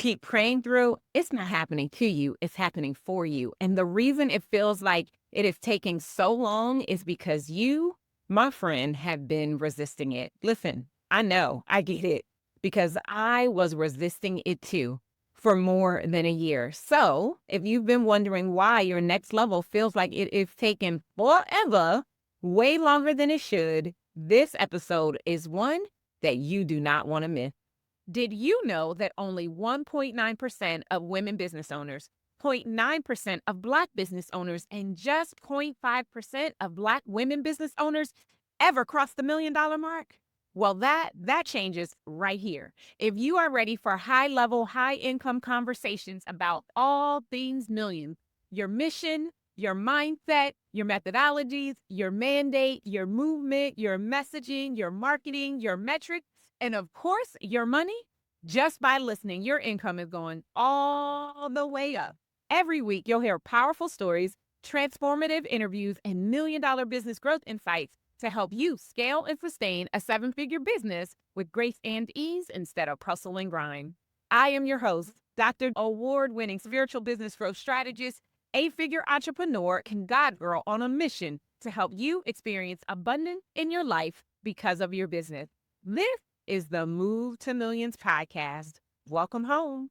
keep praying through, it's not happening to you, it's happening for you. And the reason it feels like it is taking so long is because you, my friend, have been resisting it. Listen, I know, I get it, because I was resisting it too for more than a year. So if you've been wondering why your next level feels like it is taking forever, way longer than it should, this episode is one that you do not want to miss. Did you know that only 1.9% of women business owners, 0.9% of Black business owners, and just 0.5% of Black women business owners ever cross the $1 million mark? Well, that changes right here. If you are ready for high-level, high-income conversations about all things millions, your mission, your mindset, your methodologies, your mandate, your movement, your messaging, your marketing, your metrics, and of course, your money, just by listening, your income is going all the way up. Every week, you'll hear powerful stories, transformative interviews, and $1 million business growth insights to help you scale and sustain a 7-figure business with grace and ease instead of hustle and grind. I am your host, Dr. Award-winning spiritual business growth strategist, 8-figure entrepreneur, and God girl on a mission to help you experience abundance in your life because of your business. This is the Move to Millions podcast. Welcome home.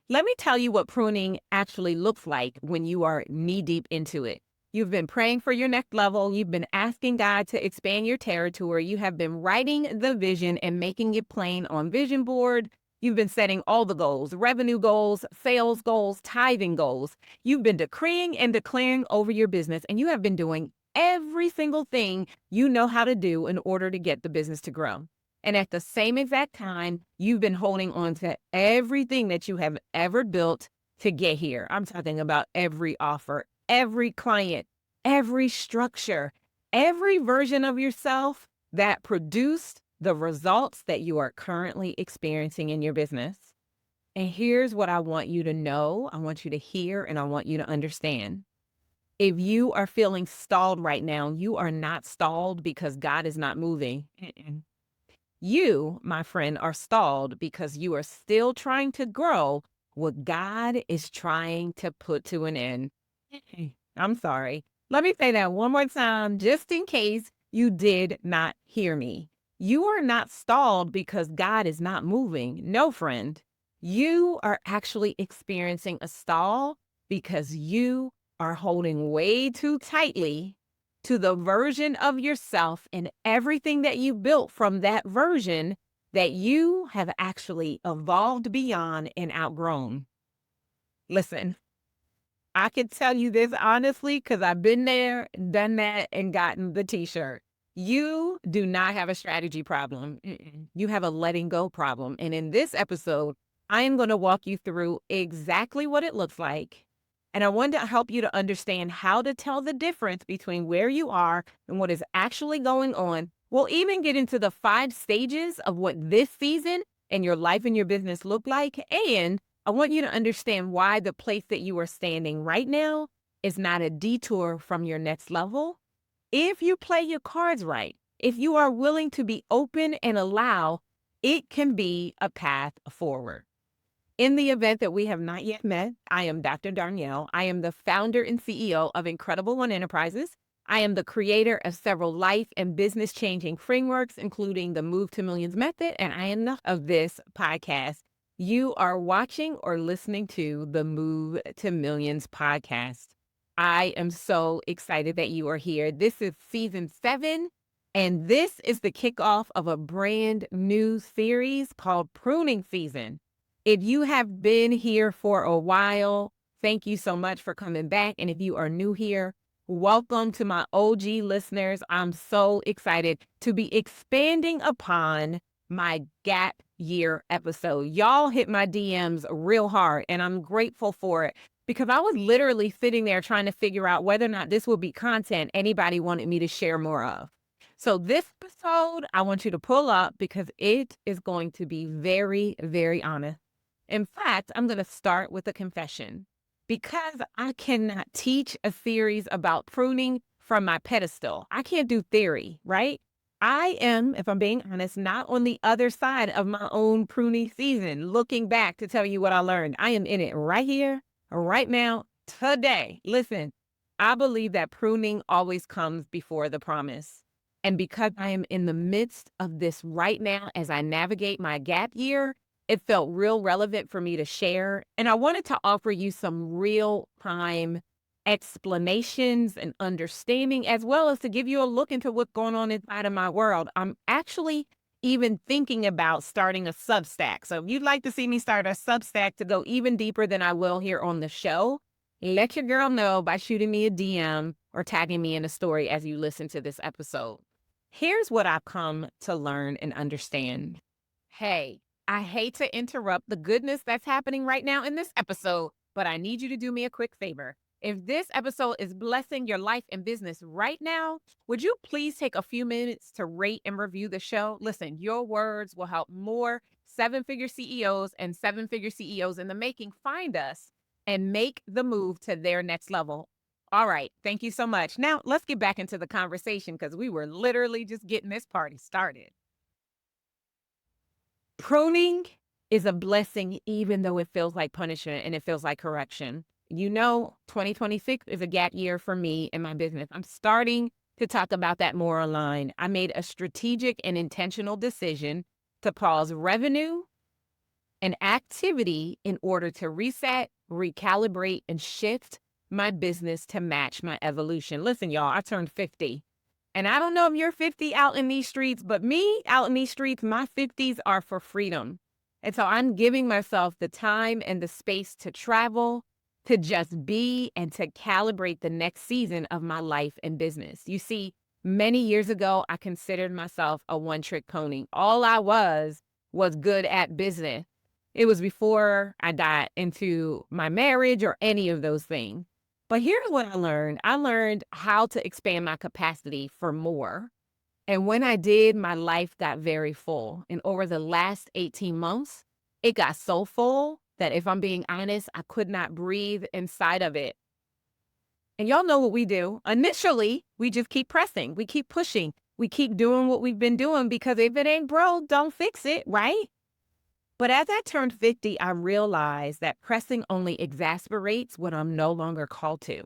Let me tell you what pruning actually looks like when you are knee-deep into it. You've been praying for your next level. You've been asking God to expand your territory. You have been writing the vision and making it plain on vision board. You've been setting all the goals, revenue goals, sales goals, tithing goals. You've been decreeing and declaring over your business, and you have been doing every single thing you know how to do in order to get the business to grow. And at the same exact time, you've been holding on to everything that you have ever built to get here. I'm talking about every offer, every client, every structure, every version of yourself that produced the results that you are currently experiencing in your business. And here's what I want you to know, I want you to hear, and I want you to understand. If you are feeling stalled right now, you are not stalled because God is not moving. You, my friend, are stalled because you are still trying to grow what God is trying to put to an end. I'm sorry. Let me say that one more time, just in case you did not hear me. You are not stalled because God is not moving. No, friend. You are actually experiencing a stall because you are holding way too tightly to the version of yourself and everything that you built from that version that you have actually evolved beyond and outgrown. Listen, I can tell you this honestly because I've been there, done that, and gotten the t-shirt. You do not have a strategy problem. You have a letting go problem. And in this episode, I am going to walk you through exactly what it looks like. And I want to help you to understand how to tell the difference between where you are and what is actually going on. We'll even get into the 5 stages of what this season and your life and your business look like. And I want you to understand why the place that you are standing right now is not a detour from your next level. If you play your cards right, if you are willing to be open and allow, it can be a path forward. In the event that we have not yet met, I am Dr. Darnyelle. I am the founder and CEO of Incredible One Enterprises. I am the creator of several life and business-changing frameworks, including the Move to Millions method, and I am the host of this podcast. You are watching or listening to the Move to Millions podcast. I am so excited that you are here. This is season 7, and this is the kickoff of a brand new series called Pruning Season. If you have been here for a while, thank you so much for coming back. And if you are new here, welcome to my OG listeners. I'm so excited to be expanding upon my gap year episode. Y'all hit my DMs real hard, and I'm grateful for it because I was literally sitting there trying to figure out whether or not this would be content anybody wanted me to share more of. So this episode, I want you to pull up because it is going to be very, very honest. In fact, I'm going to start with a confession. Because I cannot teach a series about pruning from my pedestal. I can't do theory, right? I am, if I'm being honest, not on the other side of my own pruning season, looking back to tell you what I learned. I am in it right here, right now, today. Listen, I believe that pruning always comes before the promise. And because I am in the midst of this right now as I navigate my gap year, it felt real relevant for me to share. And I wanted to offer you some real time explanations and understanding, as well as to give you a look into what's going on inside of my world. I'm actually even thinking about starting a Substack. So if you'd like to see me start a Substack to go even deeper than I will here on the show, let your girl know by shooting me a DM or tagging me in a story as you listen to this episode. Here's what I've come to learn and understand. Hey, I hate to interrupt the goodness that's happening right now in this episode, but I need you to do me a quick favor. If this episode is blessing your life and business right now, would you please take a few minutes to rate and review the show? Listen, your words will help more seven-figure CEOs and seven-figure CEOs in the making find us and make the move to their next level. All right, thank you so much. Now, let's get back into the conversation because we were literally just getting this party started. Pruning is a blessing, even though it feels like punishment and it feels like correction. 2026 is a gap year for me and my business. I'm starting to talk about that more online. I made a strategic and intentional decision to pause revenue and activity in order to reset, recalibrate, and shift my business to match my evolution. Listen, y'all, I turned 50. And I don't know if you're 50 out in these streets, but me out in these streets, my 50s are for freedom. And so I'm giving myself the time and the space to travel, to just be, and to calibrate the next season of my life and business. You see, many years ago, I considered myself a one-trick pony. All I was good at business. It was before I got into my marriage or any of those things. But here's what I learned. I learned how to expand my capacity for more. And when I did, my life got very full. And over the last 18 months, it got so full that if I'm being honest, I could not breathe inside of it. And y'all know what we do. Initially, we just keep pressing. We keep pushing. We keep doing what we've been doing because if it ain't broke, don't fix it, right? But as I turned 50, I realized that pressing only exasperates what I'm no longer called to.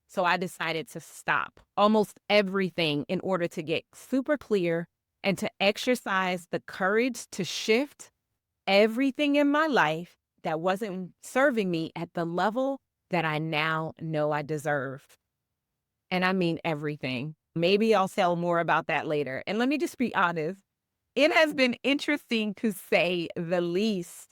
So I decided to stop almost everything in order to get super clear and to exercise the courage to shift everything in my life that wasn't serving me at the level that I now know I deserve. And I mean everything. Maybe I'll tell more about that later. And let me just be honest. It has been interesting to say the least.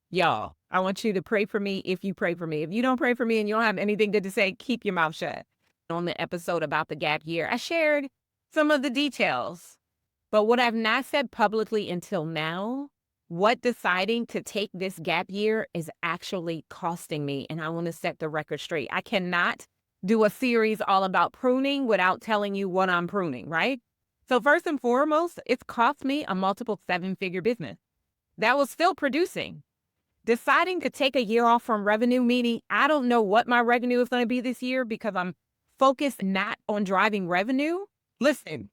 Y'all, I want you to pray for me if you pray for me. If you don't pray for me and you don't have anything good to say, keep your mouth shut. On the episode about the gap year, I shared some of the details. But what I've not said publicly until now, what deciding to take this gap year is actually costing me. And I want to set the record straight. I cannot do a series all about pruning without telling you what I'm pruning, right? So first and foremost, it's cost me a multiple seven-figure business that was still producing. Deciding to take a year off from revenue, meaning I don't know what my revenue is going to be this year because I'm focused not on driving revenue. Listen,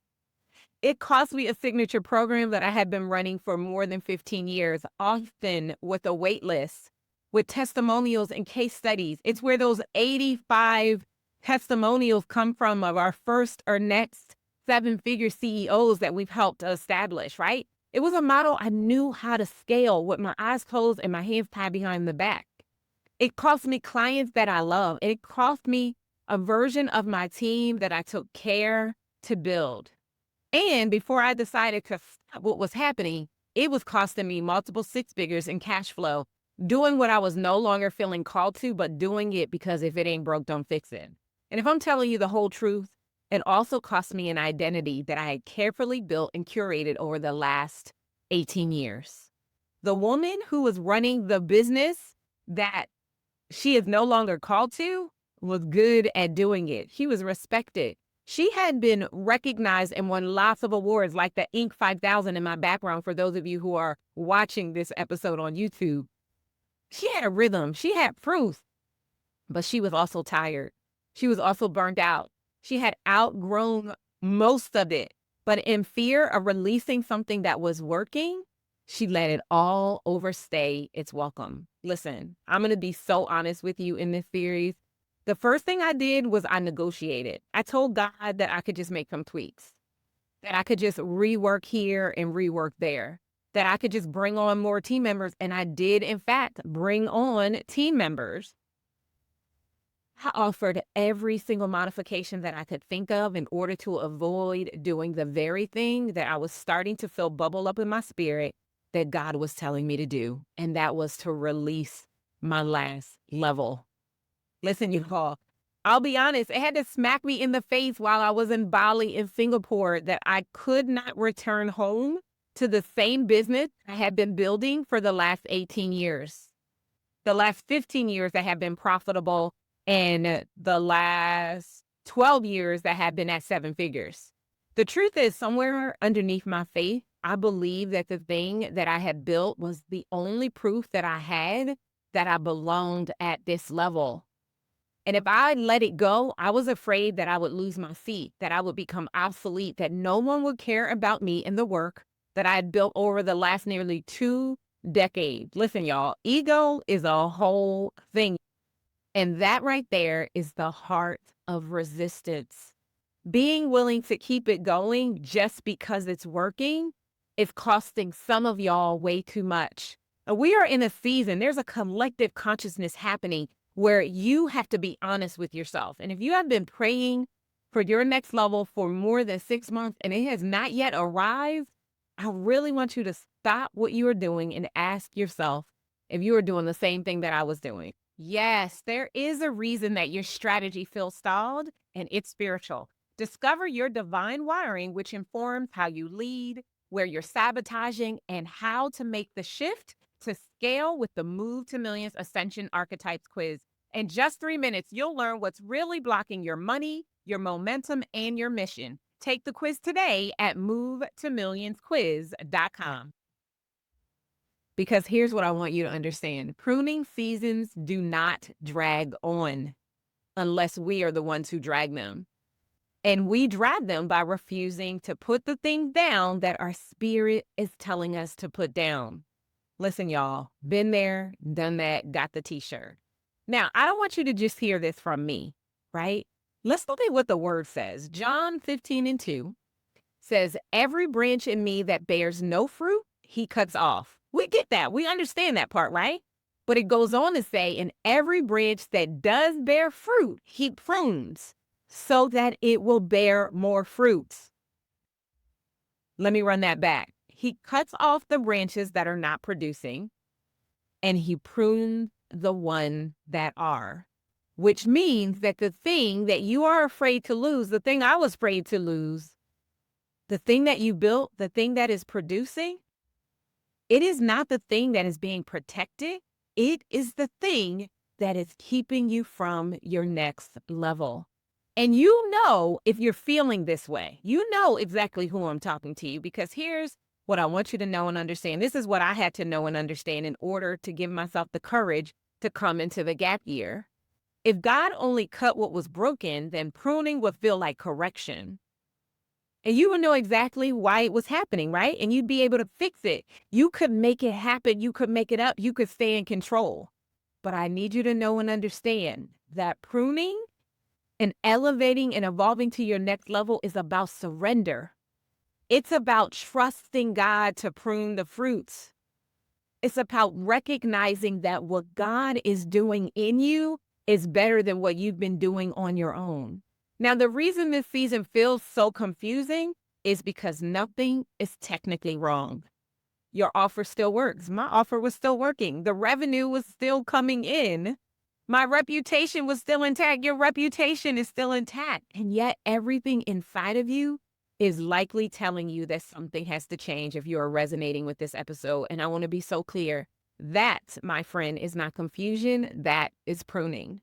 it cost me a signature program that I had been running for more than 15 years, often with a wait list, with testimonials and case studies. It's where those 85 testimonials come from of our first or next seven-figure CEOs that we've helped establish, right? It was a model I knew how to scale with my eyes closed and my hands tied behind the back. It cost me clients that I love. It cost me a version of my team that I took care to build. And before I decided to stop what was happening, it was costing me multiple six figures in cash flow, doing what I was no longer feeling called to, but doing it because if it ain't broke, don't fix it. And if I'm telling you the whole truth, it also cost me an identity that I had carefully built and curated over the last 18 years. The woman who was running the business that she is no longer called to was good at doing it. She was respected. She had been recognized and won lots of awards like the Inc. 5000 in my background for those of you who are watching this episode on YouTube. She had a rhythm. She had proof. But she was also tired. She was also burnt out. She had outgrown most of it. But in fear of releasing something that was working, she let it all overstay its welcome. Listen, I'm going to be so honest with you in this series. The first thing I did was I negotiated. I told God that I could just make some tweaks, that I could just rework here and rework there, that I could just bring on more team members. And I did, in fact, bring on team members. I offered every single modification that I could think of in order to avoid doing the very thing that I was starting to feel bubble up in my spirit that God was telling me to do. And that was to release my last level. Listen, you all, I'll be honest, it had to smack me in the face while I was in Bali in Singapore that I could not return home to the same business I had been building for the last 18 years. The last 15 years that have been profitable, and the last 12 years that have been at 7 figures. The truth is, somewhere underneath my faith, I believe that the thing that I had built was the only proof that I had that I belonged at this level. And if I let it go, I was afraid that I would lose my seat, that I would become obsolete, that no one would care about me and the work that I had built over the last nearly 2 decades. Listen, y'all, ego is a whole thing. And that right there is the heart of resistance. Being willing to keep it going just because it's working is costing some of y'all way too much. We are in a season, there's a collective consciousness happening where you have to be honest with yourself. And if you have been praying for your next level for more than 6 months and it has not yet arrived, I really want you to stop what you are doing and ask yourself if you are doing the same thing that I was doing. Yes, there is a reason that your strategy feels stalled, and it's spiritual. Discover your divine wiring, which informs how you lead, where you're sabotaging, and how to make the shift to scale with the Move to Millions Ascension Archetypes quiz. In just 3 minutes, you'll learn what's really blocking your money, your momentum, and your mission. Take the quiz today at movetomillionsquiz.com. Because here's what I want you to understand. Pruning seasons do not drag on unless we are the ones who drag them. And we drag them by refusing to put the things down that our spirit is telling us to put down. Listen, y'all, been there, done that, got the t-shirt. Now, I don't want you to just hear this from me, right? Let's look at what the word says. John 15:2 says, every branch in me that bears no fruit, he cuts off. We get that. We understand that part, right? But it goes on to say, in every branch that does bear fruit, he prunes so that it will bear more fruits. Let me run that back. He cuts off the branches that are not producing, and he prunes the ones that are, which means that the thing that you are afraid to lose, the thing I was afraid to lose, the thing that you built, the thing that is producing, it is not the thing that is being protected. It is the thing that is keeping you from your next level. And you know if you're feeling this way. You know exactly who I'm talking to you, because here's what I want you to know and understand. This is what I had to know and understand in order to give myself the courage to come into the gap year. If God only cut what was broken, then pruning would feel like correction. And you would know exactly why it was happening, right? And you'd be able to fix it. You could make it happen. You could make it up. You could stay in control. But I need you to know and understand that pruning and elevating and evolving to your next level is about surrender. It's about trusting God to prune the fruits. It's about recognizing that what God is doing in you is better than what you've been doing on your own. Now, the reason this season feels so confusing is because nothing is technically wrong. Your offer still works. My offer was still working. The revenue was still coming in. My reputation was still intact. Your reputation is still intact. And yet everything inside of you is likely telling you that something has to change if you are resonating with this episode. And I want to be so clear. That, my friend, is not confusion. That is pruning.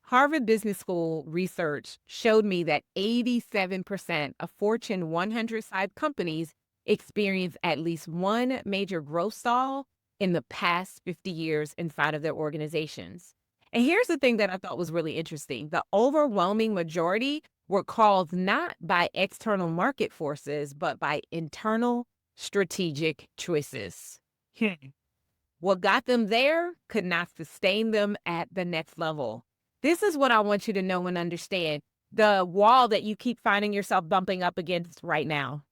Harvard Business School research showed me that 87% of Fortune 100 size companies experience at least one major growth stall in the past 50 years inside of their organizations. And here's the thing that I thought was really interesting. The overwhelming majority were caused not by external market forces, but by internal strategic choices. What got them there could not sustain them at the next level. This is what I want you to know and understand. The wall that you keep finding yourself bumping up against right now,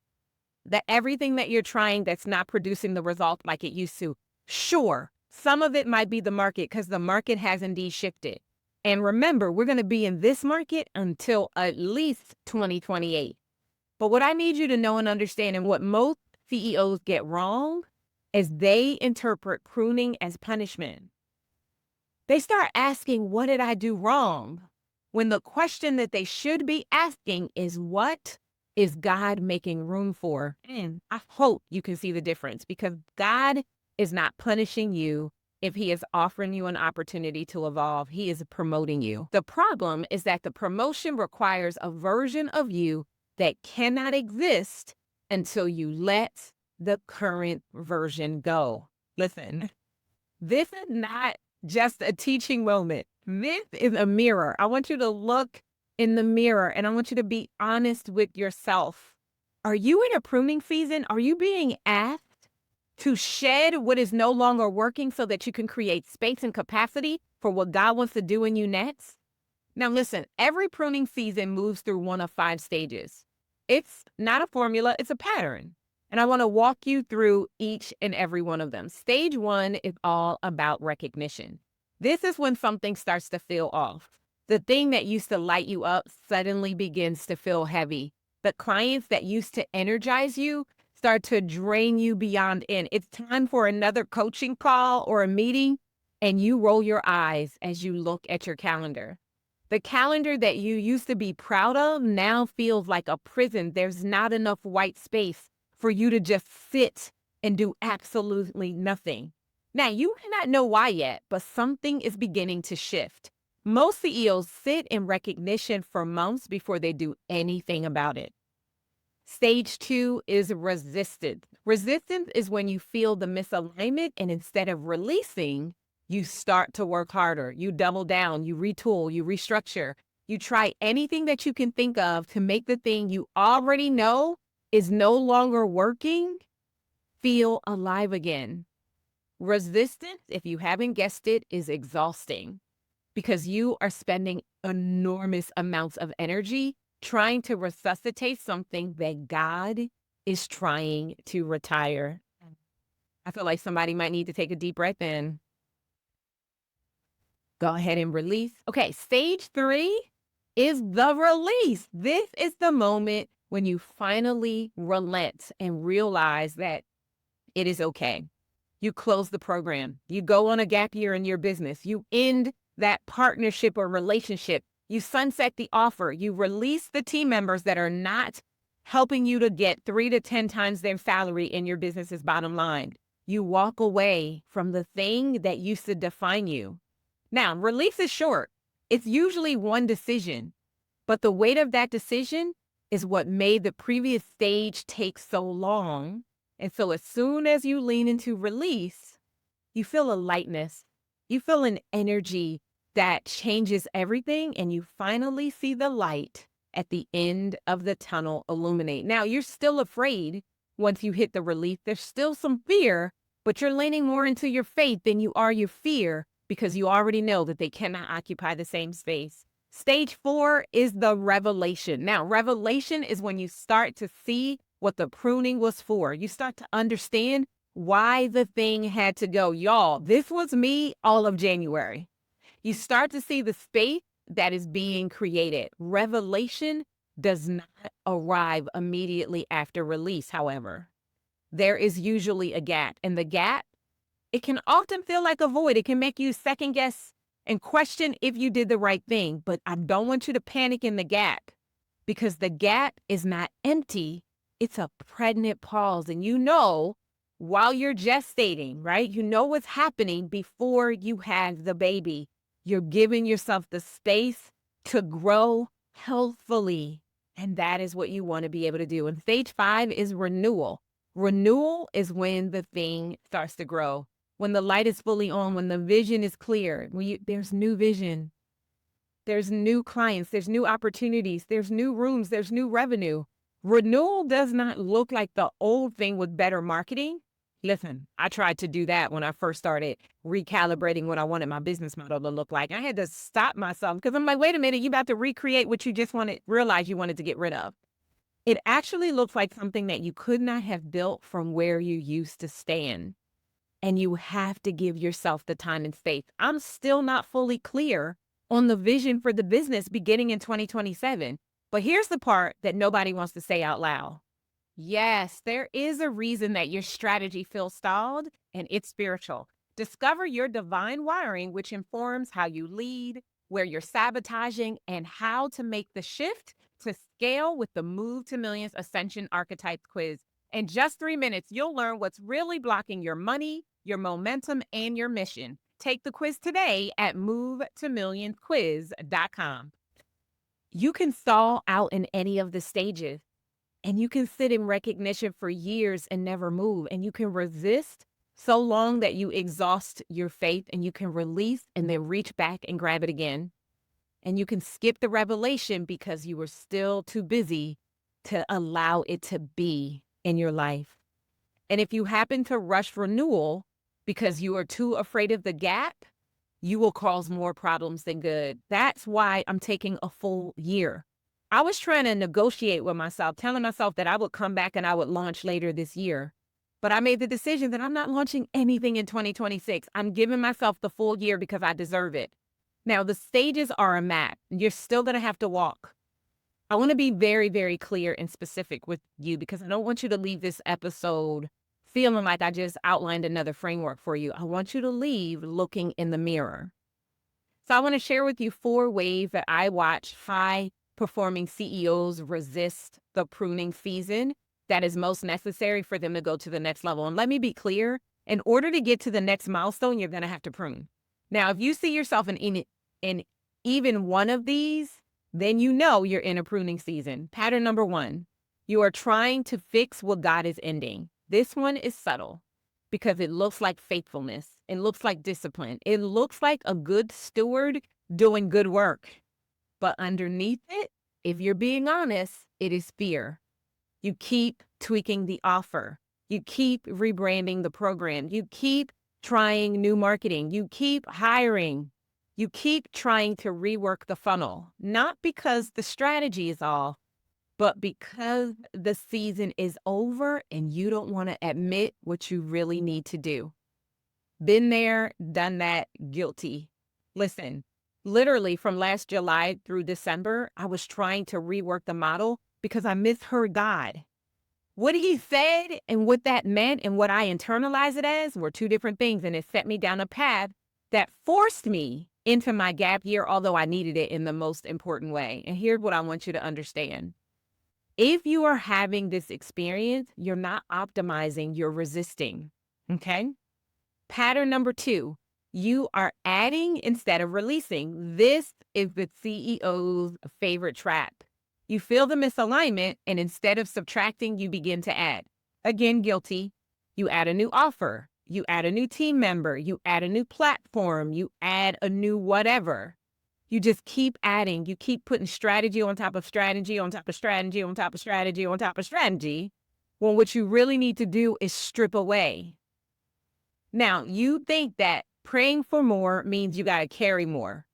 that everything that you're trying that's not producing the result like it used to, sure, some of it might be the market because the market has indeed shifted. And remember, we're going to be in this market until at least 2028. But what I need you to know and understand, and what most CEOs get wrong, is they interpret pruning as punishment. They start asking, what did I do wrong? When the question that they should be asking is, what is God making room for? And I hope you can see the difference, because God is not punishing you if he is offering you an opportunity to evolve. He is promoting you. The problem is that the promotion requires a version of you that cannot exist until you let the current version go. Listen, this is not just a teaching moment. This is a mirror. I want you to look in the mirror and I want you to be honest with yourself. Are you in a pruning season? Are you being asked to shed what is no longer working so that you can create space and capacity for what God wants to do in you next? Now listen, every pruning season moves through one of 5 stages. It's not a formula, it's a pattern. And I want to walk you through each and every one of them. Stage 1 is all about recognition. This is when something starts to feel off. The thing that used to light you up suddenly begins to feel heavy. The clients that used to energize you start to drain you beyond end. It's time for another coaching call or a meeting, and you roll your eyes as you look at your calendar. The calendar that you used to be proud of now feels like a prison. There's not enough white space for you to just sit and do absolutely nothing. Now, you may not know why yet, but something is beginning to shift. Most CEOs sit in recognition for months before they do anything about it. Stage 2 is resistance. Resistance is when you feel the misalignment, and instead of releasing, you start to work harder. You double down, you retool, you restructure. You try anything that you can think of to make the thing you already know is no longer working feel alive again. Resistance, if you haven't guessed it, is exhausting because you are spending enormous amounts of energy trying to resuscitate something that God is trying to retire. I feel like somebody might need to take a deep breath in. Go ahead and release. Okay, stage 3 is the release. This is the moment when you finally relent and realize that it is okay. You close the program. You go on a gap year in your business. You end that partnership or relationship. You sunset the offer. You release the team members that are not helping you to get 3 to 10 times their salary in your business's bottom line. You walk away from the thing that used to define you. Now, release is short. It's usually one decision, but the weight of that decision is what made the previous stage take so long. And so as soon as you lean into release, you feel a lightness. You feel an energy that changes everything, and you finally see the light at the end of the tunnel illuminate. Now, you're still afraid once you hit the relief. There's still some fear, but you're leaning more into your faith than you are your fear because you already know that they cannot occupy the same space. Stage 4 is the revelation. Now, revelation is when you start to see what the pruning was for. You start to understand why the thing had to go. Y'all, this was me all of January. You start to see the space that is being created. Revelation does not arrive immediately after release, however. There is usually a gap, and the gap, it can often feel like a void. It can make you second guess and question if you did the right thing. But I don't want you to panic in the gap, because the gap is not empty. It's a pregnant pause. And you know, while you're gestating, right? You know what's happening before you have the baby. You're giving yourself the space to grow healthfully. And that is what you want to be able to do. And stage 5 is renewal. Renewal is when the thing starts to grow, when the light is fully on, when the vision is clear, when there's new vision. there's new clients, there's new opportunities, there's new rooms, there's new revenue. Renewal does not look like the old thing with better marketing. Listen, I tried to do that when I first started recalibrating what I wanted my business model to look like. I had to stop myself because I'm like, wait a minute, you about to recreate what you just realized you wanted to get rid of. It actually looks like something that you could not have built from where you used to stand. And you have to give yourself the time and space. I'm still not fully clear on the vision for the business beginning in 2027. But here's the part that nobody wants to say out loud. Yes, there is a reason that your strategy feels stalled, and it's spiritual. Discover your divine wiring, which informs how you lead, where you're sabotaging, and how to make the shift to scale with the Move to Millions Ascension Archetypes quiz. In just 3 minutes, you'll learn what's really blocking your money, your momentum, and your mission. Take the quiz today at movetomillionsquiz.com. You can stall out in any of the stages, and you can sit in recognition for years and never move, and you can resist so long that you exhaust your faith, and you can release and then reach back and grab it again. And you can skip the revelation because you were still too busy to allow it to be in your life. And if you happen to rush renewal because you are too afraid of the gap, you will cause more problems than good. That's why I'm taking a full year. I was trying to negotiate with myself, telling myself that I would come back and I would launch later this year. But I made the decision that I'm not launching anything in 2026. I'm giving myself the full year because I deserve it. Now, the stages are a map. You're still going to have to walk. I want to be very, very clear and specific with you because I don't want you to leave this episode feeling like I just outlined another framework for you. I want you to leave looking in the mirror. So I want to share with you 4 ways that I watch high-performing CEOs resist the pruning season that is most necessary for them to go to the next level. And let me be clear, in order to get to the next milestone, you're going to have to prune. Now, if you see yourself in even one of these, then you know you're in a pruning season. Pattern number 1, you are trying to fix what God is ending. This one is subtle because it looks like faithfulness. It looks like discipline. It looks like a good steward doing good work. But underneath it, if you're being honest, it is fear. You keep tweaking the offer. You keep rebranding the program. You keep trying new marketing. You keep hiring. You keep trying to rework the funnel, not because the strategy is off, but because the season is over and you don't want to admit what you really need to do. Been there, done that, guilty. Listen, literally from last July through December, I was trying to rework the model because I misheard God. What he said and what that meant and what I internalized it as were 2 different things, and it set me down a path that forced me into my gap year, although I needed it in the most important way. And here's what I want you to understand. If you are having this experience, you're not optimizing, you're resisting, okay? Pattern number 2, you are adding instead of releasing. This is the CEO's favorite trap. You feel the misalignment, and instead of subtracting, you begin to add. Again, guilty. You add a new offer. You add a new team member. You add a new platform. You add a new whatever. You just keep adding. You keep putting strategy on top of strategy, on top of strategy, on top of strategy, on top of strategy, when what you really need to do is strip away. Now, you think that praying for more means you got to carry more,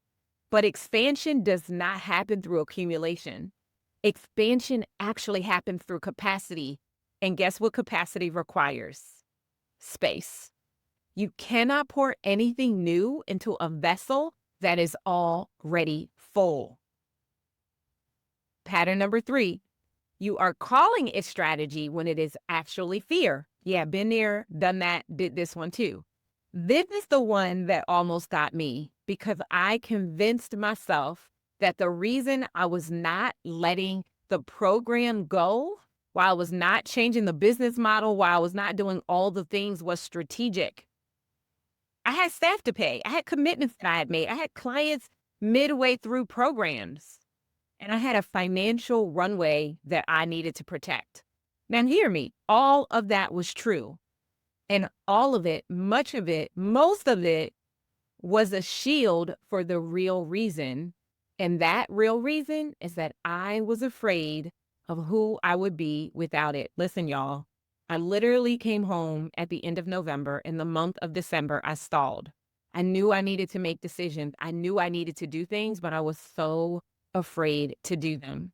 but expansion does not happen through accumulation. Expansion actually happens through capacity. And guess what capacity requires? Space. You cannot pour anything new into a vessel that is already full. Pattern number 3, you are calling it strategy when it is actually fear. Yeah, been there, done that, did this one too. This is the one that almost got me because I convinced myself that the reason I was not letting the program go, while I was not changing the business model, while I was not doing all the things, was strategic. I had staff to pay. I had commitments that I had made. I had clients midway through programs. And I had a financial runway that I needed to protect. Now, hear me. All of that was true. And all of it, much of it, most of it was a shield for the real reason And that real reason is that I was afraid of who I would be without it. Listen, y'all, I literally came home at the end of November. In the month of December, I stalled. I knew I needed to make decisions. I knew I needed to do things, but I was so afraid to do them.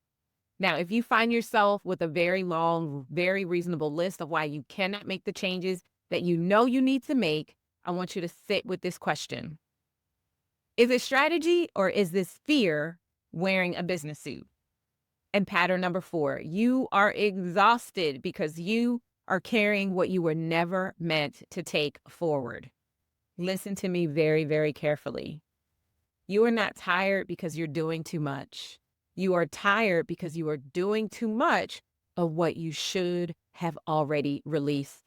Now, if you find yourself with a very long, very reasonable list of why you cannot make the changes that you know you need to make, I want you to sit with this question. Is it strategy or is this fear wearing a business suit? And pattern number 4, you are exhausted because you are carrying what you were never meant to take forward. Listen to me very, very carefully. You are not tired because you're doing too much. You are tired because you are doing too much of what you should have already released.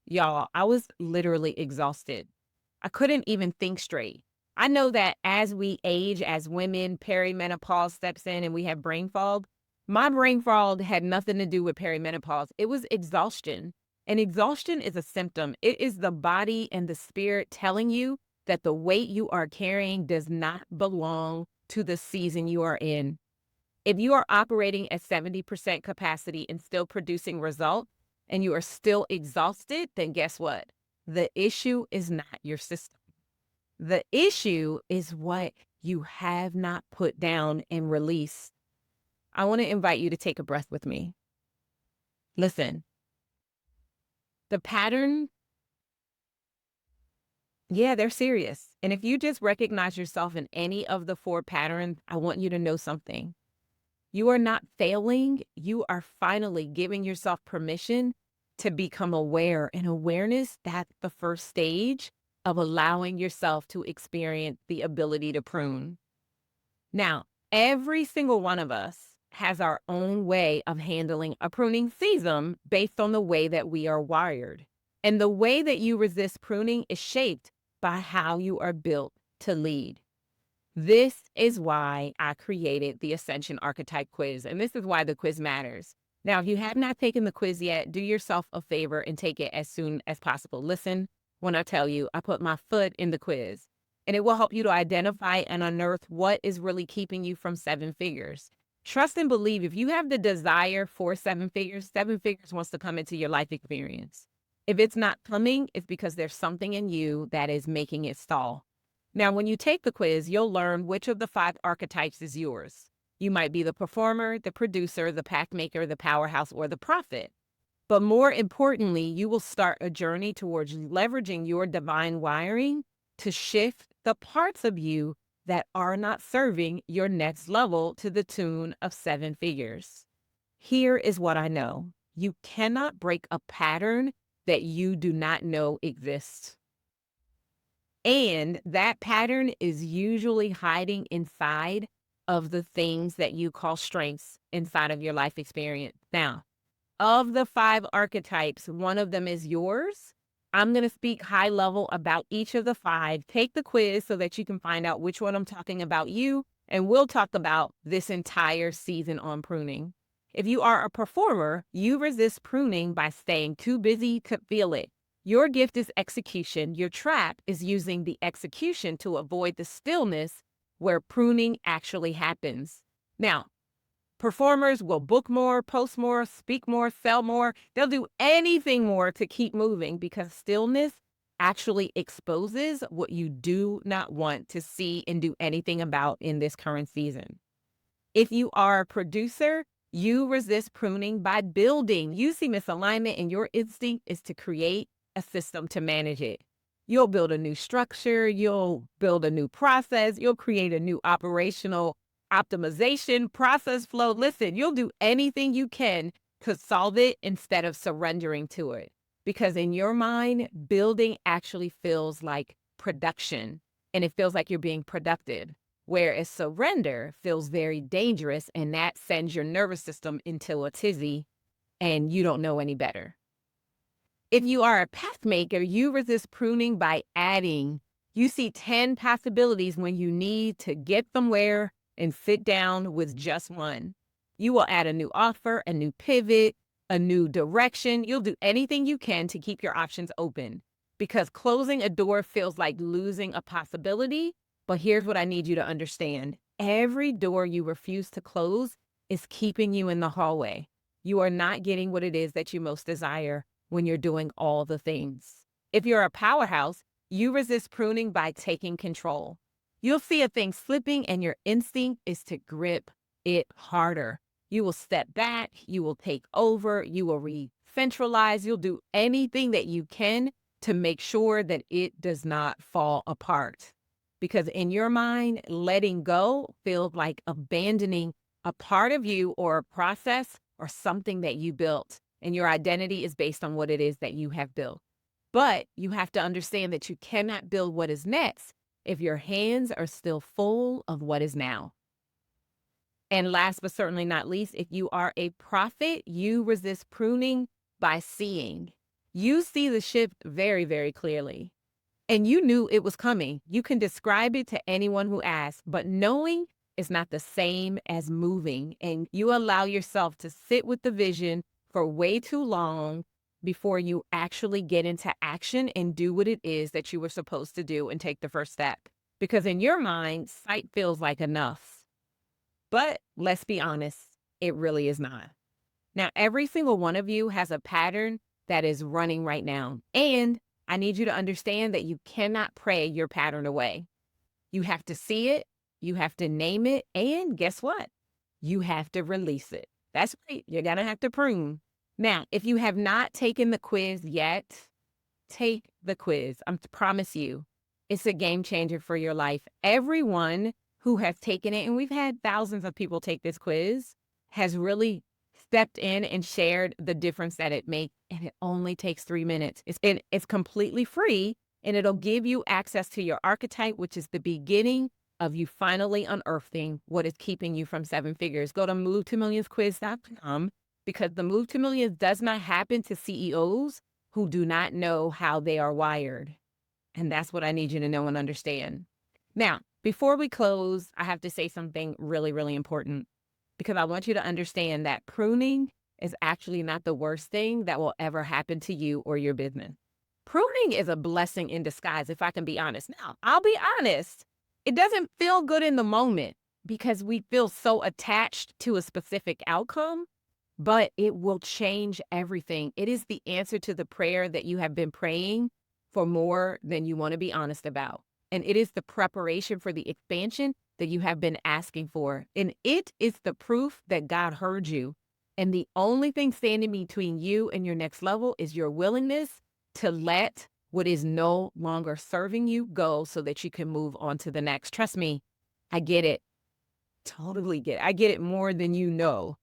Y'all, I was literally exhausted. I couldn't even think straight. I know that as we age, as women, perimenopause steps in and we have brain fog. My brain fog had nothing to do with perimenopause. It was exhaustion. And exhaustion is a symptom. It is the body and the spirit telling you that the weight you are carrying does not belong to the season you are in. If you are operating at 70% capacity and still producing results, and you are still exhausted, then guess what? The issue is not your system. The issue is what you have not put down and released. I want to invite you to take a breath with me. Listen, the pattern, yeah, they're serious. And if you just recognize yourself in any of the 4 patterns, I want you to know something. You are not failing. You are finally giving yourself permission to become aware. And awareness, that's the first stage of allowing yourself to experience the ability to prune. Now, every single one of us has our own way of handling a pruning season based on the way that we are wired. And the way that you resist pruning is shaped by how you are built to lead. This is why I created the Ascension Archetype quiz, and this is why the quiz matters. Now, if you have not taken the quiz yet, do yourself a favor and take it as soon as possible. Listen when I tell you, I put my foot in the quiz, and it will help you to identify and unearth what is really keeping you from 7 figures. Trust and believe, if you have the desire for 7 figures wants to come into your life experience. If it's not coming, it's because there's something in you that is making it stall. Now, when you take the quiz, you'll learn which of the 5 archetypes is yours. You might be the performer, the producer, the pact maker, the powerhouse, or the prophet. But more importantly, you will start a journey towards leveraging your divine wiring to shift the parts of you that are not serving your next level to the tune of 7 figures. Here is what I know. You cannot break a pattern that you do not know exists. And that pattern is usually hiding inside of the things that you call strengths inside of your life experience. Now, of the 5 archetypes, one of them is yours. I'm going to speak high level about each of the 5. Take the quiz so that you can find out which one I'm talking about you, and we'll talk about this entire season on pruning. If you are a performer, you resist pruning by staying too busy to feel it. Your gift is execution. Your trap is using the execution to avoid the stillness where pruning actually happens. Now, performers will book more, post more, speak more, sell more. They'll do anything more to keep moving because stillness actually exposes what you do not want to see and do anything about in this current season. If you are a producer, you resist pruning by building. You see misalignment, and your instinct is to create a system to manage it. You'll build a new structure, you'll build a new process, you'll create a new operational optimization process flow. Listen, you'll do anything you can to solve it instead of surrendering to it. Because in your mind, building actually feels like production, and it feels like you're being productive. Whereas surrender feels very dangerous, and that sends your nervous system into a tizzy, and you don't know any better. If you are a path maker, you resist pruning by adding. You see 10 possibilities when you need to get somewhere and sit down with just one. You will add a new offer, a new pivot, a new direction. You'll do anything you can to keep your options open because closing a door feels like losing a possibility. But here's what I need you to understand. Every door you refuse to close is keeping you in the hallway. You are not getting what it is that you most desire when you're doing all the things. If you're a powerhouse, you resist pruning by taking control. You'll see a thing slipping and your instinct is to grip it harder. You will step back, you will take over, you will re-centralize, you'll do anything that you can to make sure that it does not fall apart. Because in your mind, letting go feels like abandoning a part of you or a process or something that you built. And your identity is based on what it is that you have built. But you have to understand that you cannot build what is next if your hands are still full of what is now. And last but certainly not least, if you are a prophet, you resist pruning by seeing. You see the shift very, very clearly. And you knew it was coming. You can describe it to anyone who asks, but knowing is not the same as moving. And you allow yourself to sit with the vision for way too long before you actually get into action and do what it is that you were supposed to do and take the first step. Because in your mind, sight feels like enough. But let's be honest, it really is not. Now, every single one of you has a pattern that is running right now. And I need you to understand that you cannot pray your pattern away. You have to see it, you have to name it, and guess what? You have to release it. That's right, you're gonna have to prune. Now, if you have not taken the quiz yet, take the quiz. I promise you, it's a game changer for your life. Everyone who has taken it, and we've had thousands of people take this quiz, has really stepped in and shared the difference that it makes, and it only takes 3 minutes. It's completely free, and it'll give you access to your archetype, which is the beginning of you finally unearthing what is keeping you from 7 figures. Go to movetomillionsquiz.com because the Move to Millions does not happen to CEOs who do not know how they are wired. And that's what I need you to know and understand. Now, before we close, I have to say something really, really important because I want you to understand that pruning is actually not the worst thing that will ever happen to you or your business. Pruning is a blessing in disguise, if I can be honest. Now, I'll be honest. It doesn't feel good in the moment because we feel so attached to a specific outcome, but it will change everything. It is the answer to the prayer that you have been praying for more than you want to be honest about. And it is the preparation for the expansion that you have been asking for. And it is the proof that God heard you. And the only thing standing between you and your next level is your willingness to let what is no longer serving you go so that you can move on to the next. Trust me, I get it. Totally get it. I get it more than you know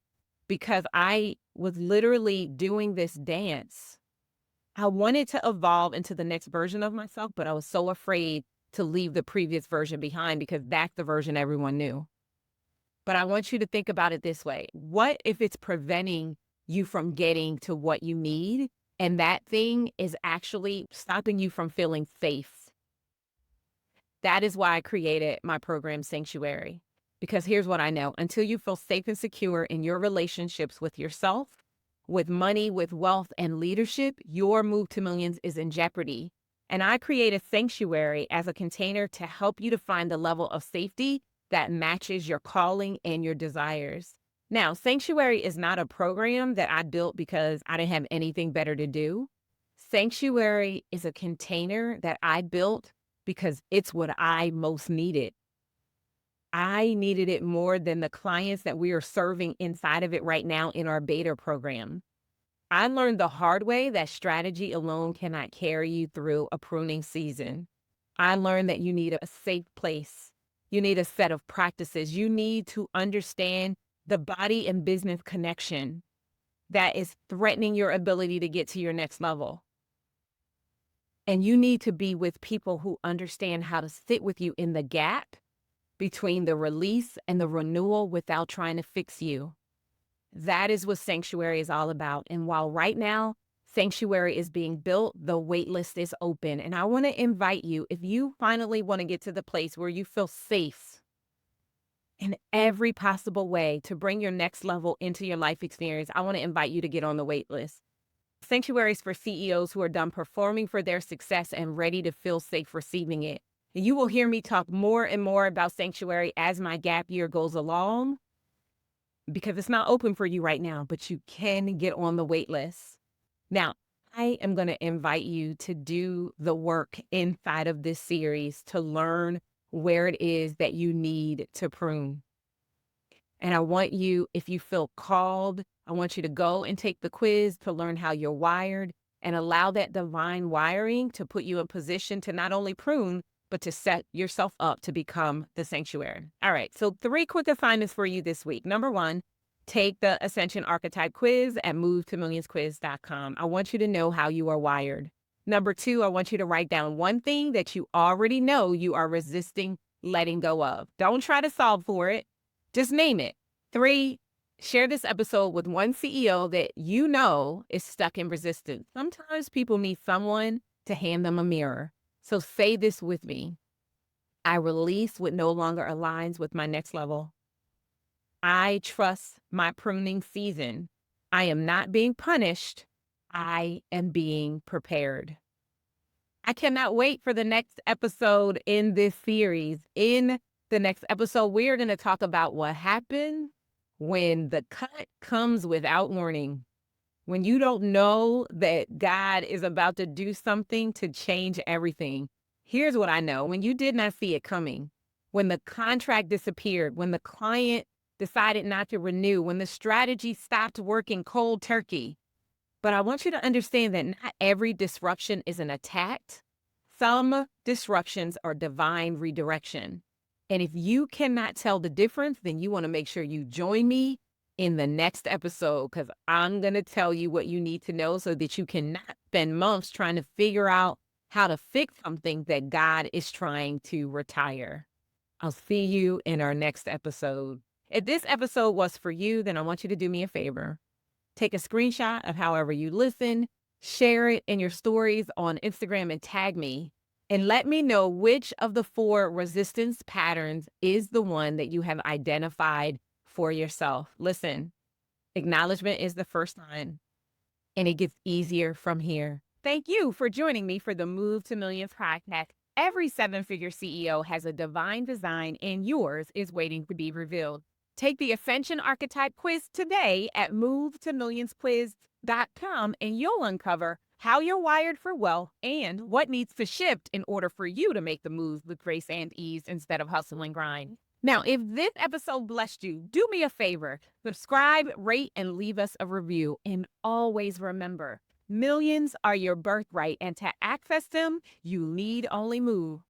because I was literally doing this dance. I wanted to evolve into the next version of myself, but I was so afraid to leave the previous version behind because that's the version everyone knew. But I want you to think about it this way. What if it's preventing you from getting to what you need? And that thing is actually stopping you from feeling safe. That is why I created my program Sanctuary. Because here's what I know. Until you feel safe and secure in your relationships with yourself, with money, with wealth, and leadership, your move to millions is in jeopardy. And I created Sanctuary as a container to help you to find the level of safety that matches your calling and your desires. Now, Sanctuary is not a program that I built because I didn't have anything better to do. Sanctuary is a container that I built because it's what I most needed. I needed it more than the clients that we are serving inside of it right now in our beta program. I learned the hard way that strategy alone cannot carry you through a pruning season. I learned that you need a safe place. You need a set of practices. You need to understand the body and business connection that is threatening your ability to get to your next level. And you need to be with people who understand how to sit with you in the gap between the release and the renewal without trying to fix you. That is what Sanctuary is all about. And while right now, Sanctuary is being built, the wait list is open. And I want to invite you, if you finally want to get to the place where you feel safe in every possible way to bring your next level into your life experience, I want to invite you to get on the wait list. Sanctuary is for CEOs who are done performing for their success and ready to feel safe receiving it. And you will hear me talk more and more about sanctuary as my gap year goes along, because it's not open for you right now, but you can get on the wait list. Now, I am going to invite you to do the work inside of this series to learn where it is that you need to prune. And I want you, if you feel called, I want you to go and take the quiz to learn how you're wired and allow that divine wiring to put you in position to not only prune, but to set yourself up to become the sanctuary. All right, so 3 quick assignments for you this week. Number 1, take the Ascension Archetype quiz at movetomillionsquiz.com. I want you to know how you are wired. Number 2, I want you to write down one thing that you already know you are resisting letting go of. Don't try to solve for it. Just name it. 3, share this episode with one CEO that you know is stuck in resistance. Sometimes people need someone to hand them a mirror. So say this with me. I release what no longer aligns with my next level. I trust my pruning season. I am not being punished. I am being prepared. I cannot wait for the next episode in this series. In the next episode, we're going to talk about what happened when the cut comes without warning. When you don't know that God is about to do something to change everything. Here's what I know. When you did not see it coming, when the contract disappeared, when the client decided not to renew, when the strategy stopped working cold turkey. But I want you to understand that not every disruption is an attack. Some disruptions are divine redirection. And if you cannot tell the difference, then you want to make sure you join me in the next episode, because I'm going to tell you what you need to know so that you cannot spend months trying to figure out how to fix something that God is trying to retire. I'll see you in our next episode. If this episode was for you, then I want you to do me a favor. Take a screenshot of however you listen, share it in your stories on Instagram and tag me, and let me know which of the 4 resistance patterns is the one that you have identified for yourself. Listen, acknowledgement is the first sign, and it gets easier from here. Thank you for joining me for the Move to Millions podcast. Every 7-figure CEO has a divine design, and yours is waiting to be revealed. Take the Ascension Archetype quiz today at movetomillionsquiz.com, and you'll uncover how you're wired for wealth and what needs to shift in order for you to make the moves with grace and ease instead of hustle and grind. Now, if this episode blessed you, do me a favor. Subscribe, rate, and leave us a review. And always remember, millions are your birthright, and to access them, you need only move.